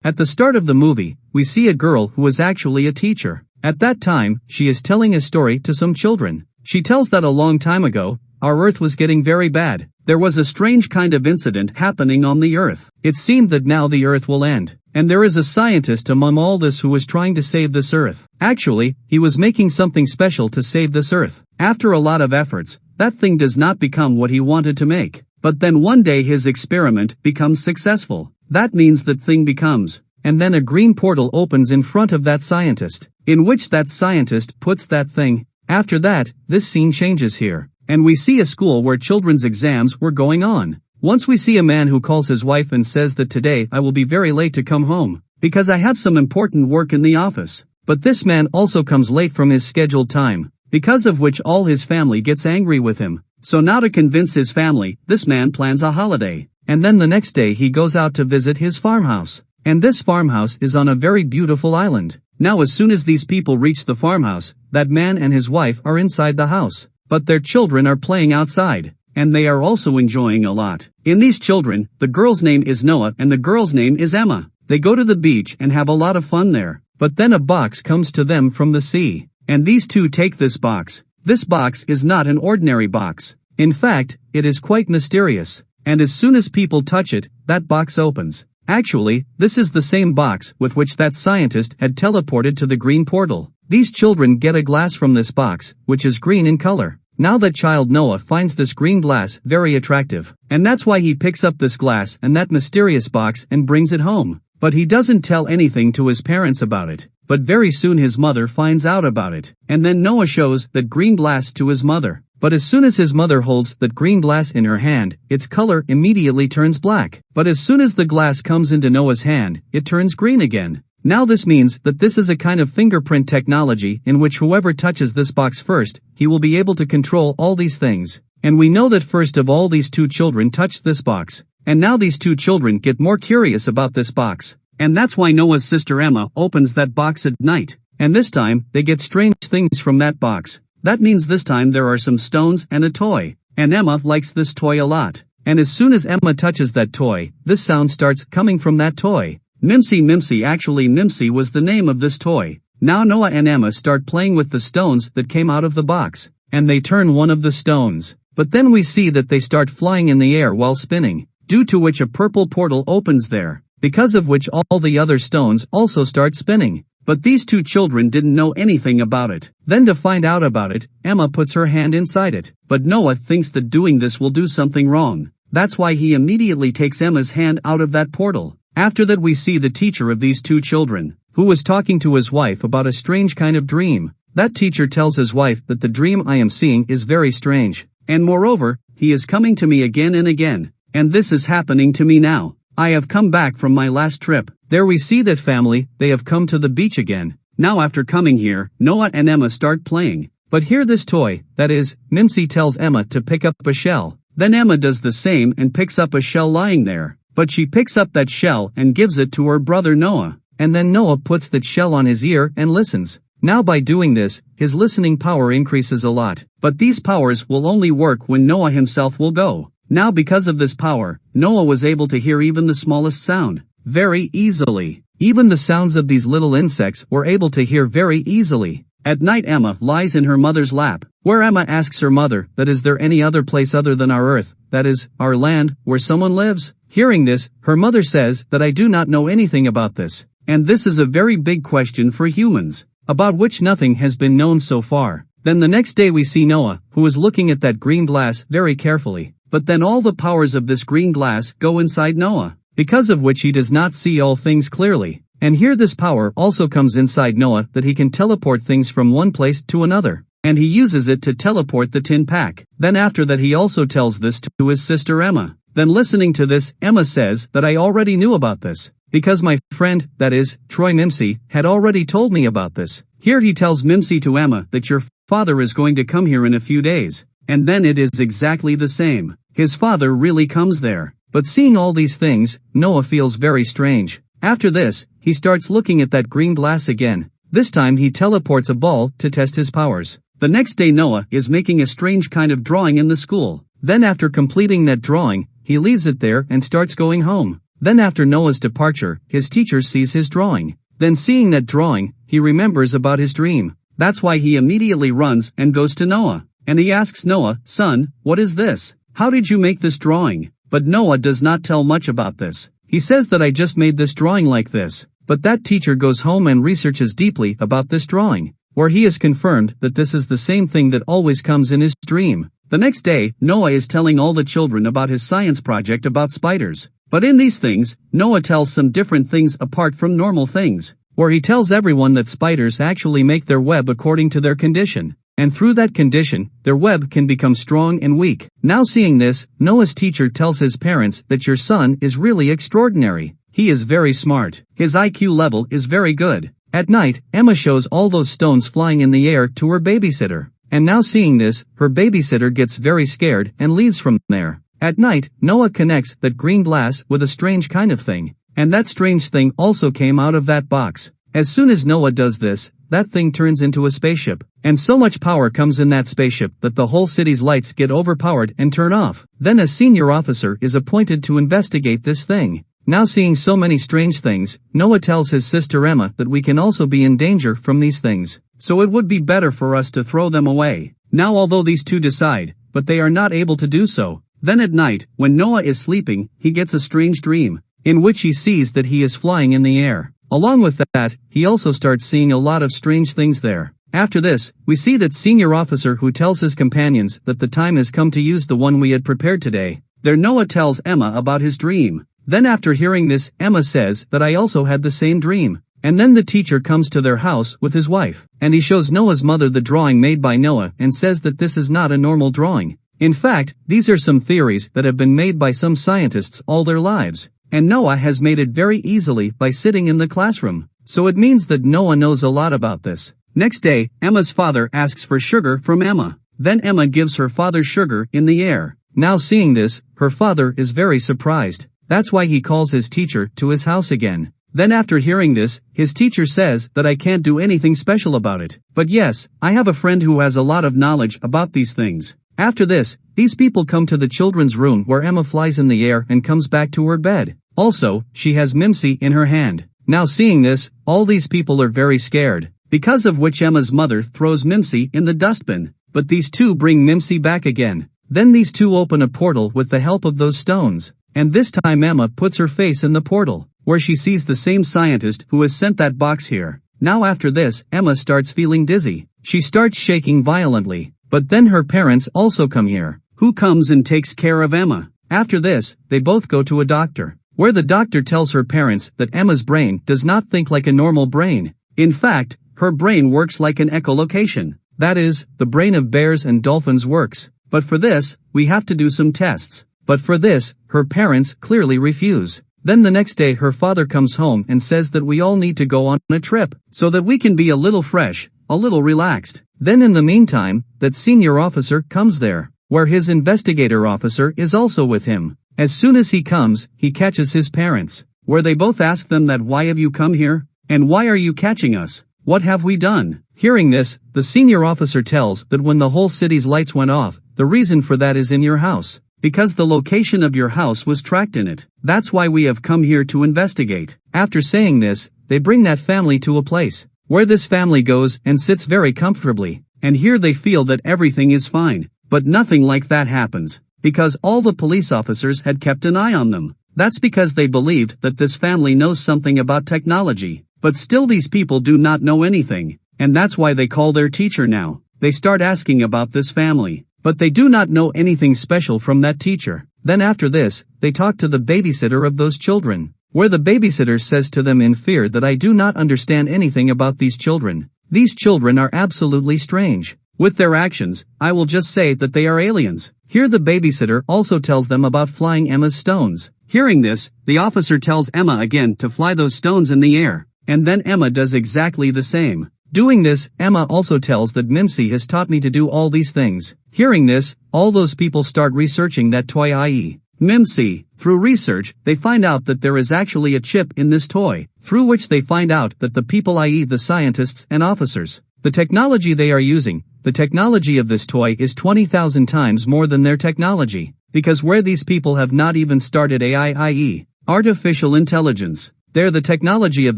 At the start of the movie, we see a girl who is actually a teacher. At that time, she is telling a story to some children. She tells that a long time ago, our Earth was getting very bad. There was a strange kind of incident happening on the Earth. It seemed that now the Earth will end. And there is a scientist among all this who was trying to save this Earth. Actually, he was making something special to save this Earth. After a lot of efforts, that thing does not become what he wanted to make. But then one day his experiment becomes successful. That means that thing becomes. And then a green portal opens in front of that scientist, in which that scientist puts that thing. After that, this scene changes here. And we see a school where children's exams were going on. Once we see a man who calls his wife and says that today I will be very late to come home, because I have some important work in the office. But this man also comes late from his scheduled time, because of which all his family gets angry with him. So now to convince his family, this man plans a holiday. And then the next day he goes out to visit his farmhouse. And this farmhouse is on a very beautiful island. Now as soon as these people reach the farmhouse, that man and his wife are inside the house. But their children are playing outside, and they are also enjoying a lot. In these children, the girl's name is Noah and the girl's name is Emma. They go to the beach and have a lot of fun there. But then a box comes to them from the sea, and these two take this box. This box is not an ordinary box. In fact, it is quite mysterious, and as soon as people touch it, that box opens. Actually, this is the same box with which that scientist had teleported to the green portal. These children get a glass from this box, which is green in color. Now that child Noah finds this green glass very attractive, and that's why he picks up this glass and that mysterious box and brings it home. But he doesn't tell anything to his parents about it. But very soon his mother finds out about it, and then Noah shows that green glass to his mother. But as soon as his mother holds that green glass in her hand, its color immediately turns black. But as soon as the glass comes into Noah's hand, it turns green again. Now this means that this is a kind of fingerprint technology in which whoever touches this box first, he will be able to control all these things. And we know that first of all these two children touched this box. And now these two children get more curious about this box. And that's why Noah's sister Emma opens that box at night. And this time, they get strange things from that box. That means this time there are some stones and a toy. And Emma likes this toy a lot. And as soon as Emma touches that toy, this sound starts coming from that toy. Mimzy, actually Mimzy was the name of this toy. Now Noah and Emma start playing with the stones that came out of the box. And they turn one of the stones. But then we see that they start flying in the air while spinning, due to which a purple portal opens there, because of which all the other stones also start spinning. But these two children didn't know anything about it. Then to find out about it, Emma puts her hand inside it. But Noah thinks that doing this will do something wrong. That's why he immediately takes Emma's hand out of that portal. After that we see the teacher of these two children, who was talking to his wife about a strange kind of dream. That teacher tells his wife that the dream I am seeing is very strange. And moreover, he is coming to me again and again. And this is happening to me now. I have come back from my last trip. There we see that family, they have come to the beach again. Now after coming here, Noah and Emma start playing. But here this toy, that is, Mimzy tells Emma to pick up a shell. Then Emma does the same and picks up a shell lying there. But she picks up that shell and gives it to her brother Noah. And then Noah puts that shell on his ear and listens. Now by doing this, his listening power increases a lot. But these powers will only work when Noah himself will go. Now because of this power, Noah was able to hear even the smallest sound very easily. Even the sounds of these little insects were able to hear very easily. At night Emma lies in her mother's lap, where Emma asks her mother that is there any other place other than our earth, that is, our land, where someone lives? Hearing this, her mother says that I do not know anything about this. And this is a very big question for humans, about which nothing has been known so far. Then the next day we see Noah, who is looking at that green glass very carefully. But then all the powers of this green glass go inside Noah, because of which he does not see all things clearly. And here this power also comes inside Noah that he can teleport things from one place to another. And he uses it to teleport the tin pack. Then after that he also tells this to his sister Emma. Then listening to this, Emma says that I already knew about this, because my friend, that is, Troy Mimzy, had already told me about this. Here he tells Mimzy to Emma that your father is going to come here in a few days. And then it is exactly the same. His father really comes there. But seeing all these things, Noah feels very strange. After this, he starts looking at that green glass again. This time he teleports a ball to test his powers. The next day Noah is making a strange kind of drawing in the school. Then after completing that drawing, he leaves it there and starts going home. Then after Noah's departure, his teacher sees his drawing. Then seeing that drawing, he remembers about his dream. That's why he immediately runs and goes to Noah. And he asks Noah, "Son, what is this? How did you make this drawing?" But Noah does not tell much about this. He says that I just made this drawing like this. But that teacher goes home and researches deeply about this drawing, where he is confirmed that this is the same thing that always comes in his dream. The next day, Noah is telling all the children about his science project about spiders. But in these things, Noah tells some different things apart from normal things, where he tells everyone that spiders actually make their web according to their condition. And through that condition, their web can become strong and weak. Now seeing this, Noah's teacher tells his parents that your son is really extraordinary. He is very smart. His IQ level is very good. At night, Emma shows all those stones flying in the air to her babysitter. And now seeing this, her babysitter gets very scared and leaves from there. At night, Noah connects that green glass with a strange kind of thing. And that strange thing also came out of that box. As soon as Noah does this, that thing turns into a spaceship. And so much power comes in that spaceship that the whole city's lights get overpowered and turn off. Then a senior officer is appointed to investigate this thing. Now seeing so many strange things, Noah tells his sister Emma that we can also be in danger from these things. So it would be better for us to throw them away. Now although these two decide, but they are not able to do so. Then at night, when Noah is sleeping, he gets a strange dream, in which he sees that he is flying in the air. Along with that, he also starts seeing a lot of strange things there. After this, we see that senior officer who tells his companions that the time has come to use the one we had prepared today. There Noah tells Emma about his dream. Then after hearing this, Emma says that I also had the same dream. And then the teacher comes to their house with his wife, and he shows Noah's mother the drawing made by Noah and says that this is not a normal drawing. In fact, these are some theories that have been made by some scientists all their lives. And Noah has made it very easily by sitting in the classroom. So it means that Noah knows a lot about this. Next day, Emma's father asks for sugar from Emma. Then Emma gives her father sugar in the air. Now seeing this, her father is very surprised. That's why he calls his teacher to his house again. Then after hearing this, his teacher says that I can't do anything special about it. But yes, I have a friend who has a lot of knowledge about these things. After this, these people come to the children's room where Emma flies in the air and comes back to her bed. Also, she has Mimzy in her hand. Now seeing this, all these people are very scared, because of which Emma's mother throws Mimzy in the dustbin. But these two bring Mimzy back again. Then these two open a portal with the help of those stones. And this time Emma puts her face in the portal, where she sees the same scientist who has sent that box here. Now after this, Emma starts feeling dizzy. She starts shaking violently. But then her parents also come here, who comes and takes care of Emma. After this, they both go to a doctor, where the doctor tells her parents that Emma's brain does not think like a normal brain. In fact, her brain works like an echolocation. That is, the brain of bears and dolphins works. But for this, we have to do some tests. But for this, her parents clearly refuse. Then the next day her father comes home and says that we all need to go on a trip, so that we can be a little fresh, a little relaxed. Then in the meantime, that senior officer comes there, where his investigator officer is also with him. As soon as he comes, he catches his parents, where they both ask them that why have you come here? And why are you catching us? What have we done? Hearing this, the senior officer tells that when the whole city's lights went off, the reason for that is in your house. Because the location of your house was tracked in it. That's why we have come here to investigate. After saying this, they bring that family to a place, where this family goes and sits very comfortably. And here they feel that everything is fine. But nothing like that happens. Because all the police officers had kept an eye on them. That's because they believed that this family knows something about technology. But still these people do not know anything. And that's why they call their teacher now. They start asking about this family. But they do not know anything special from that teacher. Then after this, they talk to the babysitter of those children, where the babysitter says to them in fear that I do not understand anything about these children. These children are absolutely strange. With their actions, I will just say that they are aliens. Here the babysitter also tells them about flying Emma's stones. Hearing this, the officer tells Emma again to fly those stones in the air. And then Emma does exactly the same. Doing this, Emma also tells that Mimzy has taught me to do all these things. Hearing this, all those people start researching that toy, i.e. Mimzy. Through research, they find out that there is actually a chip in this toy, through which they find out that the people, i.e. the scientists and officers, the technology they are using, the technology of this toy is 20,000 times more than their technology. Because where these people have not even started AI, i.e. Artificial intelligence. There, the technology of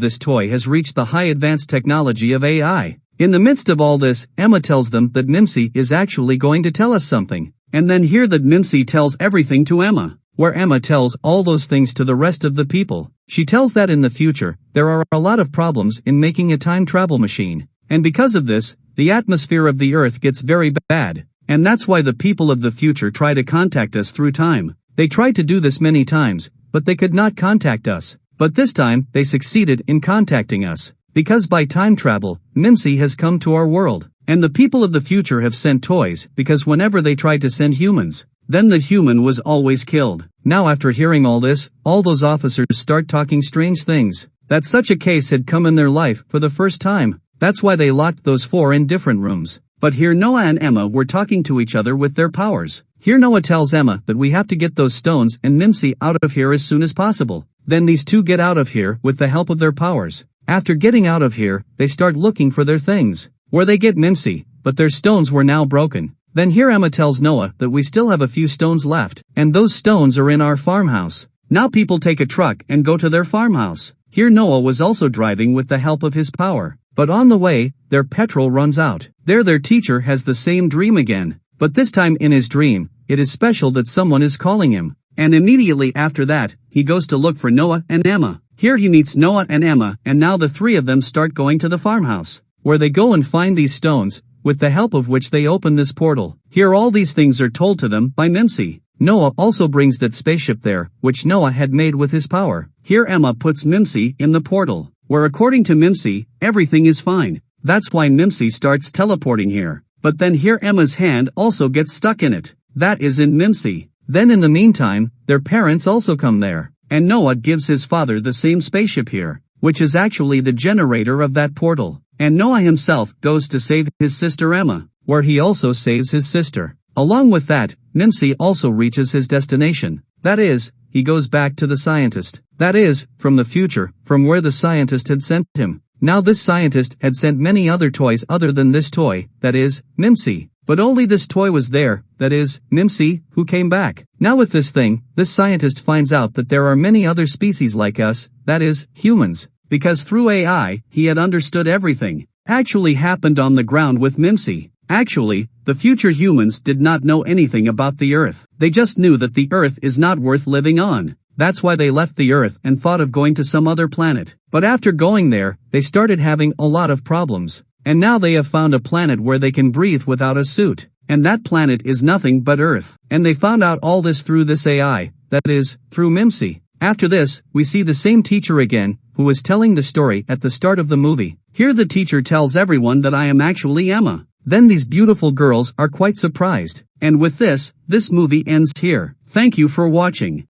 this toy has reached the high advanced technology of AI. In the midst of all this, Emma tells them that Mimzy is actually going to tell us something. And then here that Mimzy tells everything to Emma, where Emma tells all those things to the rest of the people. She tells that in the future, there are a lot of problems in making a time travel machine. And because of this, the atmosphere of the Earth gets very bad. And that's why the people of the future try to contact us through time. They tried to do this many times, but they could not contact us. But this time, they succeeded in contacting us. Because by time travel, Mimzy has come to our world. And the people of the future have sent toys, because whenever they tried to send humans, then the human was always killed. Now after hearing all this, all those officers start talking strange things. That such a case had come in their life for the first time. That's why they locked those 4 in different rooms. But here Noah and Emma were talking to each other with their powers. Here Noah tells Emma that we have to get those stones and Mimzy out of here as soon as possible. Then these two get out of here with the help of their powers. After getting out of here, they start looking for their things. Where they get Mimzy, but their stones were now broken. Then here Emma tells Noah that we still have a few stones left, and those stones are in our farmhouse. Now people take a truck and go to their farmhouse. Here Noah was also driving with the help of his power. But on the way, their petrol runs out. There their teacher has the same dream again. But this time in his dream, it is special that someone is calling him. And immediately after that, he goes to look for Noah and Emma. Here he meets Noah and Emma, and now the 3 of them start going to the farmhouse, where they go and find these stones, with the help of which they open this portal. Here all these things are told to them by Mimzy. Noah also brings that spaceship there, which Noah had made with his power. Here Emma puts Mimzy in the portal, where according to Mimzy, everything is fine. That's why Mimzy starts teleporting here. But then here Emma's hand also gets stuck in it. That is in Mimzy. Then in the meantime, their parents also come there. And Noah gives his father the same spaceship here, which is actually the generator of that portal. And Noah himself goes to save his sister Emma, where he also saves his sister. Along with that, Mimzy also reaches his destination. That is, he goes back to the scientist. That is, from the future, from where the scientist had sent him. Now this scientist had sent many other toys other than this toy, that is, Mimzy. But only this toy was there, that is, Mimzy, who came back. Now with this thing, this scientist finds out that there are many other species like us, that is, humans. Because through AI, he had understood everything actually happened on the ground with Mimzy. Actually, the future humans did not know anything about the Earth. They just knew that the Earth is not worth living on. That's why they left the Earth and thought of going to some other planet. But after going there, they started having a lot of problems. And now they have found a planet where they can breathe without a suit. And that planet is nothing but Earth. And they found out all this through this AI, that is, through Mimzy. After this, we see the same teacher again, who was telling the story at the start of the movie. Here the teacher tells everyone that I am actually Emma. Then these beautiful girls are quite surprised. And with this movie ends here. Thank you for watching.